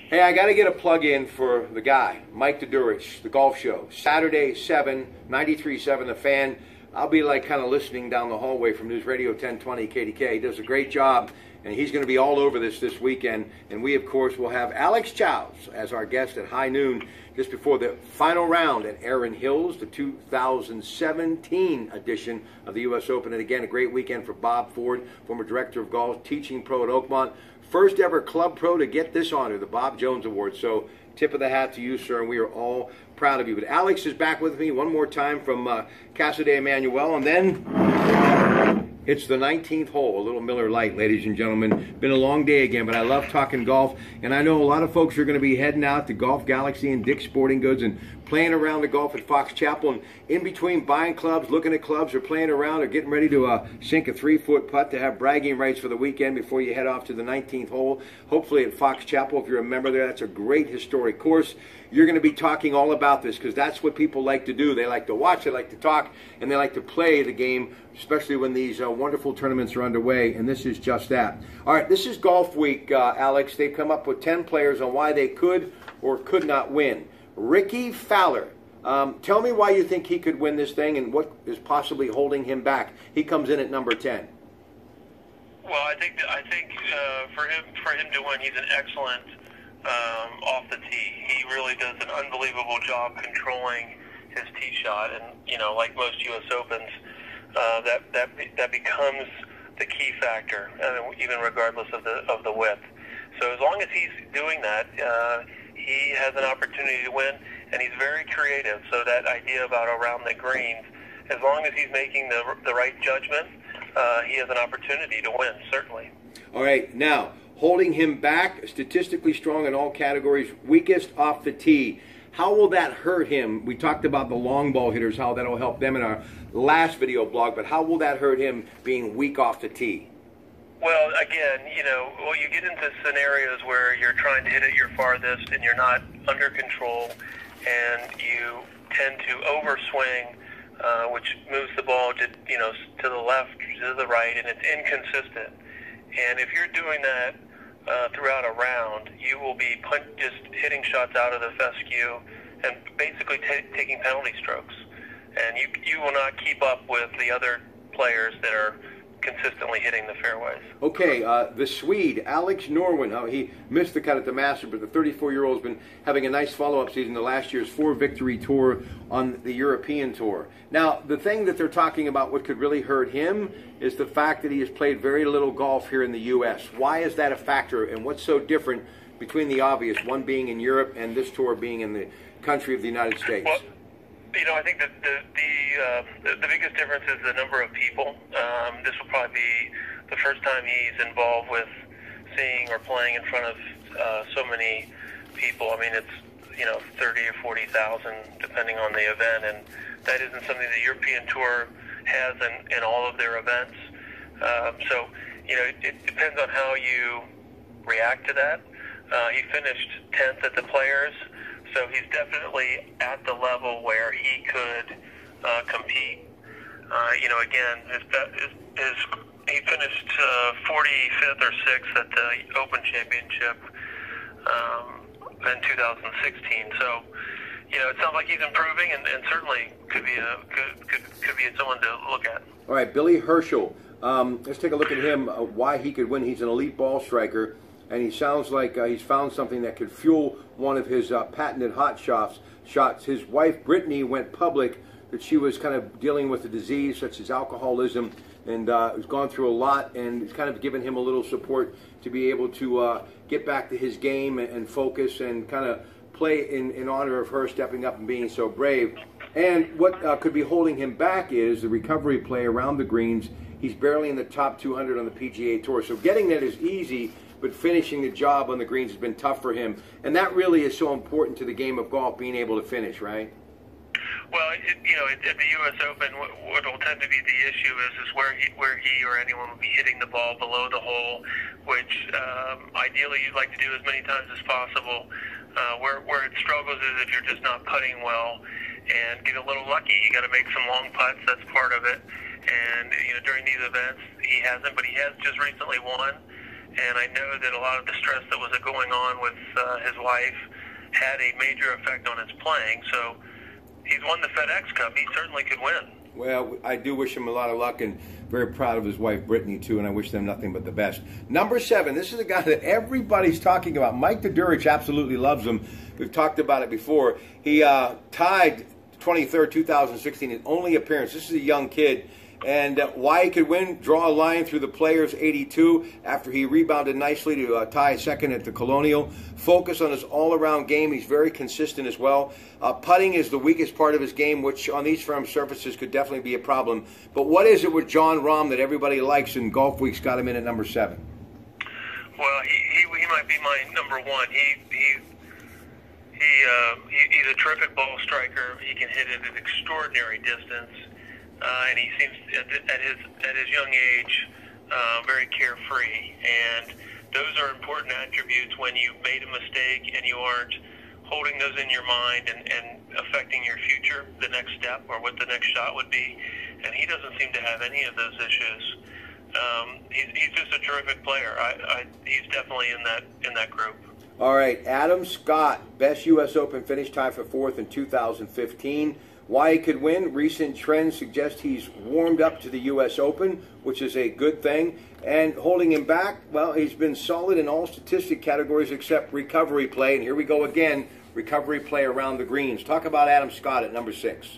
Hey, I got to get a plug in for the guy, Mike Dedurich, the golf show. Saturday, 7, 93.7 The Fan. I'll be like kind of listening down the hallway from News Radio 1020 KDK. He does a great job, and he's going to be all over this weekend. And we, of course, will have Alex Chows as our guest at high noon just before the final round at Erin Hills, the 2017 edition of the U.S. Open. And again, a great weekend for Bob Ford, former director of golf, teaching pro at Oakmont. First ever club pro to get this honor, the Bob Jones Award. So tip of the hat to you, sir, and we are all proud of you. But Alex is back with me one more time from Casa de Emmanuel, and then it's the 19th hole, a little Miller Lite, ladies and gentlemen. Been a long day again, but I love talking golf, and I know a lot of folks are going to be heading out to Golf Galaxy and Dick's Sporting Goods and playing around the golf at Fox Chapel, and in between buying clubs, looking at clubs, or playing around, or getting ready to sink a 3-foot putt to have bragging rights for the weekend before you head off to the 19th hole, hopefully at Fox Chapel. If you're a member there, that's a great historic course. You're going to be talking all about this because that's what people like to do. They like to watch, they like to talk, and they like to play the game, especially when these wonderful tournaments are underway, and this is just that. All right, this is Golf Week, Alex. They've come up with 10 players on why they could or could not win. Rickie Fowler, tell me why you think he could win this thing and what is possibly holding him back. He comes in at number 10. Well, I think for him to win, he's an excellent off the tee. He really does an unbelievable job controlling his tee shot, and like most U.S. Opens, that becomes the key factor, even regardless of the width. So as long as he's doing that, he has an opportunity to win, and he's very creative. So that idea about around the greens, as long as he's making the right judgment, he has an opportunity to win, certainly. All right, now, holding him back, statistically strong in all categories, weakest off the tee. How will that hurt him? We talked about the long ball hitters, how that'll help them in our last video blog, but how will that hurt him being weak off the tee? Well, again, you get into scenarios where you're trying to hit it your farthest and you're not under control, and you tend to overswing, which moves the ball to the left, to the right, and it's inconsistent. And if you're doing that throughout a round, you will be just hitting shots out of the fescue and basically taking penalty strokes. And you will not keep up with the other players that are consistently hitting the fairways. Okay, the Swede, Alex Noren, he missed the cut at the Masters, but the 34-year-old has been having a nice follow-up season to last year's 4-victory tour on the European Tour. Now, the thing that they're talking about, what could really hurt him, is the fact that he has played very little golf here in the U.S. Why is that a factor, and what's so different between the obvious, one being in Europe and this tour being in the country of the United States? Well, I think that the biggest difference is the number of people. This will probably be the first time he's involved with seeing or playing in front of so many people. I mean, it's 30 or 40,000 depending on the event, and that isn't something the European Tour has in all of their events. So it depends on how you react to that. He finished 10th at the Players. So he's definitely at the level where he could compete. Again, he finished 45th or 6th at the Open Championship in 2016. So, it sounds like he's improving, and certainly could be someone to look at. All right, Billy Horschel. Let's take a look at him. Why he could win? He's an elite ball striker. And he sounds like he's found something that could fuel one of his patented hot shots. His wife, Brittany, went public that she was kind of dealing with a disease such as alcoholism, and has gone through a lot, and it's kind of given him a little support to be able to get back to his game and focus and kind of play in honor of her stepping up and being so brave. And what could be holding him back is the recovery play around the greens. He's barely in the top 200 on the PGA Tour, so getting that is easy, but finishing the job on the greens has been tough for him. And that really is so important to the game of golf, being able to finish, right? Well, at the U.S. Open, what will tend to be the issue is where he or anyone will be hitting the ball below the hole, which ideally you'd like to do as many times as possible. Where it struggles is if you're just not putting well and get a little lucky. You got to make some long putts. That's part of it. And during these events, he hasn't, but he has just recently won. and I know that a lot of the stress that was going on with his wife had a major effect on his playing. So he's won the FedEx Cup. He certainly could win. Well, I do wish him a lot of luck, and very proud of his wife, Brittany, too, and I wish them nothing but the best. Number 7, this is a guy that everybody's talking about. Mike Dudurich absolutely loves him. We've talked about it before. He tied 23rd, 2016, his only appearance. This is a young kid. And why he could win, draw a line through the Players 82 after he rebounded nicely to tie second at the Colonial. Focus on his all-around game. He's very consistent as well. Putting is the weakest part of his game, which on these firm surfaces could definitely be a problem. But what is it with Jon Rahm that everybody likes, and Golf Week's got him in at number 7? Well, he might be my number 1. He's a terrific ball striker. He can hit at an extraordinary distance. And he seems, at his young age, very carefree. And those are important attributes when you've made a mistake and you aren't holding those in your mind and affecting your future, the next step, or what the next shot would be. And he doesn't seem to have any of those issues. He's just a terrific player. He's definitely in that group. All right, Adam Scott, best U.S. Open finish, tied for 4th in 2015. Why he could win, recent trends suggest he's warmed up to the U.S. Open, which is a good thing. And holding him back, well, he's been solid in all statistic categories except recovery play. And here we go again, recovery play around the greens. Talk about Adam Scott at number 6.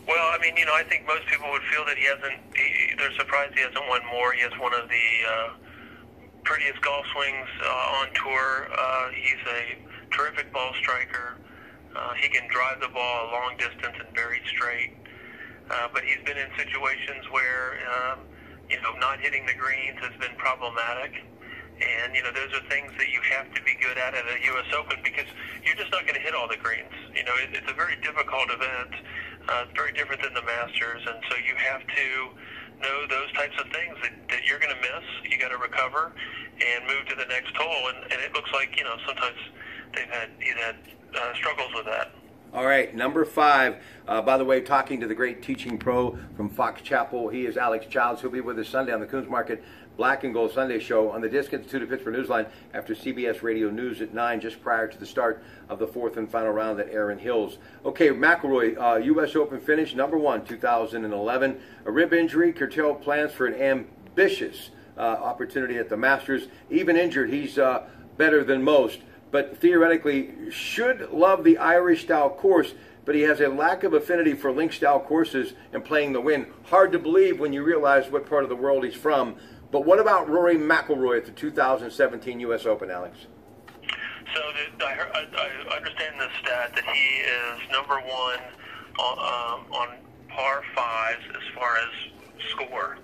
Well, I mean, I think most people would feel that they're surprised he hasn't won more. He has one of the prettiest golf swings on tour. He's a terrific ball striker. He can drive the ball a long distance and very straight. But he's been in situations where, not hitting the greens has been problematic. And, those are things that you have to be good at a U.S. Open because you're just not going to hit all the greens. It's a very difficult event. It's very different than the Masters. And so you have to know those types of things that you're going to miss. You got to recover and move to the next hole. And it looks like, sometimes he's had struggles with that. All right, number 5. By the way, talking to the great teaching pro from Fox Chapel, he is Alex Childs. He'll be with us Sunday on the Coons Market Black and Gold Sunday Show on the Disc Institute of Pittsburgh Newsline after CBS Radio News at 9, just prior to the start of the 4th and final round at Erin Hills. Okay, McIlroy, U.S. Open finish, number 1, 2011. A rib injury curtailed plans for an ambitious opportunity at the Masters. Even injured, he's better than most, but theoretically should love the Irish-style course, but he has a lack of affinity for link-style courses and playing the wind. Hard to believe when you realize what part of the world he's from. But what about Rory McIlroy at the 2017 U.S. Open, Alex? So I understand the stat that he is number 1 on par 5s as far as score.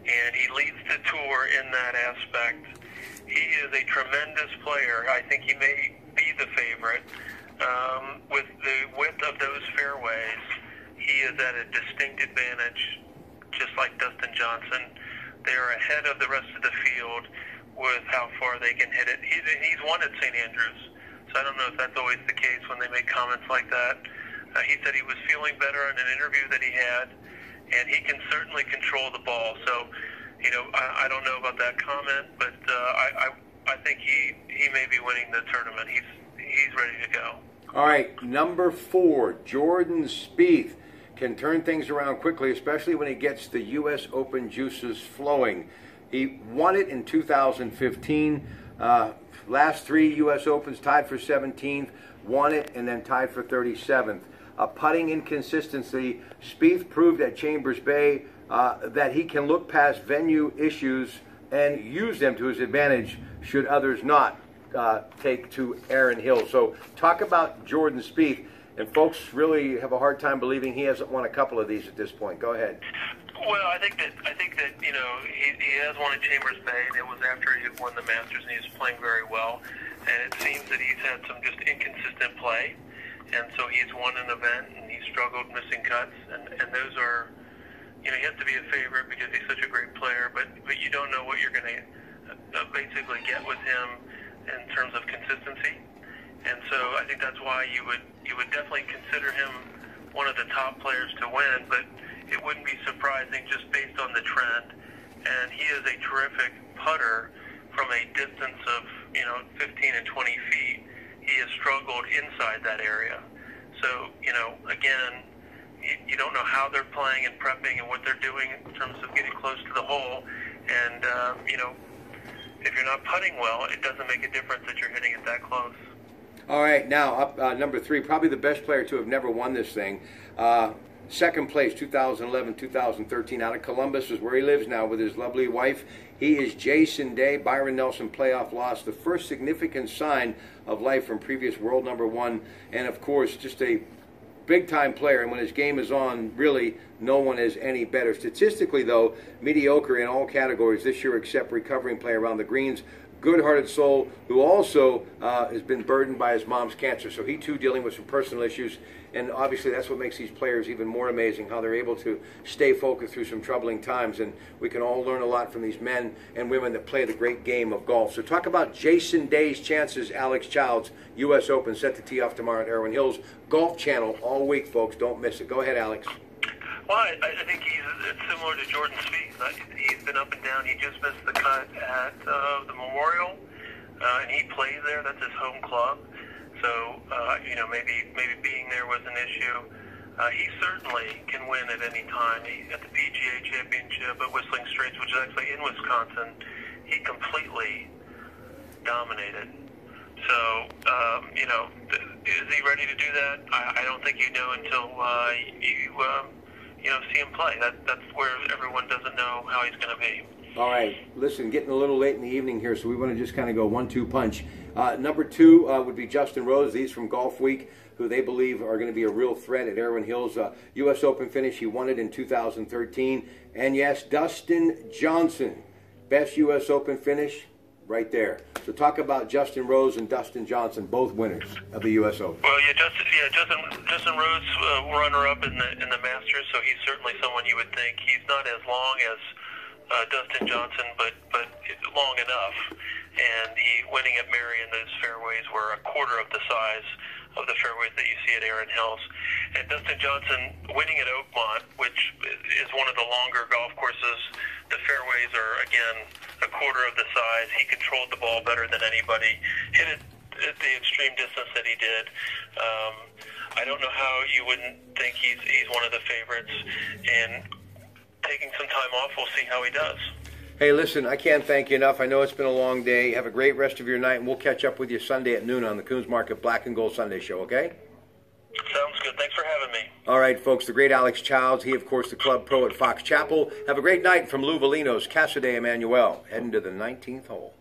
And he leads the tour in that aspect. He is a tremendous player. I think he may be the favorite. With the width of those fairways, he is at a distinct advantage, just like Dustin Johnson. They are ahead of the rest of the field with how far they can hit it. He's won at St. Andrews, so I don't know if that's always the case when they make comments like that. He said he was feeling better in an interview that he had, and he can certainly control the ball. So, I don't know about that comment, but I think he may be winning the tournament. He's ready to go. All right, number 4, Jordan Spieth can turn things around quickly, especially when he gets the U.S. Open juices flowing. He won it in 2015. Last 3 U.S. Opens, tied for 17th, won it, and then tied for 37th. Putting inconsistency, Spieth proved at Chambers Bay that he can look past venue issues and use them to his advantage should others not take to Erin Hills. So talk about Jordan Spieth. And folks really have a hard time believing he hasn't won a couple of these at this point. Go ahead. Well, I think that he has won at Chambers Bay, and it was after he had won the Masters, and he was playing very well. And it seems that he's had some just inconsistent play, and so he's won an event and he's struggled missing cuts, and those are, he has to be a favorite because he's such a great player, but you don't know what you're going to basically get with him in terms of consistency. And so I think that's why you would definitely consider him one of the top players to win, but it wouldn't be surprising just based on the trend. And he is a terrific putter from a distance of 15 and 20 feet, he has struggled inside that area. So again, you don't know how they're playing and prepping and what they're doing in terms of getting close to the hole, and if you're not putting well, it doesn't make a difference that you're hitting it that close. All right, now up number 3, probably the best player to have never won this thing. Second place, 2011, 2013, out of Columbus is where he lives now with his lovely wife. He is Jason Day. Byron Nelson playoff loss, the first significant sign of life from previous world number 1, and of course just a big-time player, and when his game is on, really, no one is any better. Statistically, though, mediocre in all categories this year except recovering play around the greens. Good-hearted soul who also has been burdened by his mom's cancer. So he, too, dealing with some personal issues. And obviously that's what makes these players even more amazing, how they're able to stay focused through some troubling times. And we can all learn a lot from these men and women that play the great game of golf. So talk about Jason Day's chances, Alex Childs, U.S. Open, set to tee off tomorrow at Erwin Hills. Golf Channel all week, folks. Don't miss it. Go ahead, Alex. Well, I think it's similar to Jordan Spieth. He's been up and down. He just missed the cut at the Memorial, and he plays there. That's his home club. So, maybe being there was an issue. He certainly can win at any time. At the PGA Championship at Whistling Straits, which is actually in Wisconsin, he completely dominated. So, is he ready to do that? I don't think you know until you see him play. That's where everyone doesn't know how he's going to be. All right, listen, getting a little late in the evening here, so we want to just kind of go 1-2 punch. Number 2 would be Justin Rose. These from Golf Week, who they believe are going to be a real threat at Erwin Hills. U.S. Open finish, he won it in 2013. And yes, Dustin Johnson, best U.S. Open finish, right there. So talk about Justin Rose and Dustin Johnson, both winners of the U.S. Open. Well, Justin Rose, runner-up in the Masters, so he's certainly someone you would think. He's not as long as Dustin Johnson, but long enough. And he winning at Marion, those fairways were a quarter of the size of the fairways that you see at Erwin Hills. And Dustin Johnson winning at Oakmont, which is one of the longer golf courses, the fairways are, again, a quarter of the size. He controlled the ball better than anybody, hit it at the extreme distance that he did. I don't know how you wouldn't think he's one of the favorites. And taking some time off, we'll see how he does. Hey, listen, I can't thank you enough. I know it's been a long day. Have a great rest of your night, and we'll catch up with you Sunday at noon on the Coons Market Black and Gold Sunday Show, okay? Sounds good. Thanks for having me. All right, folks, the great Alex Childs. He, of course, the club pro at Fox Chapel. Have a great night from Lou Valino's Casa de Emmanuel, heading to the 19th hole.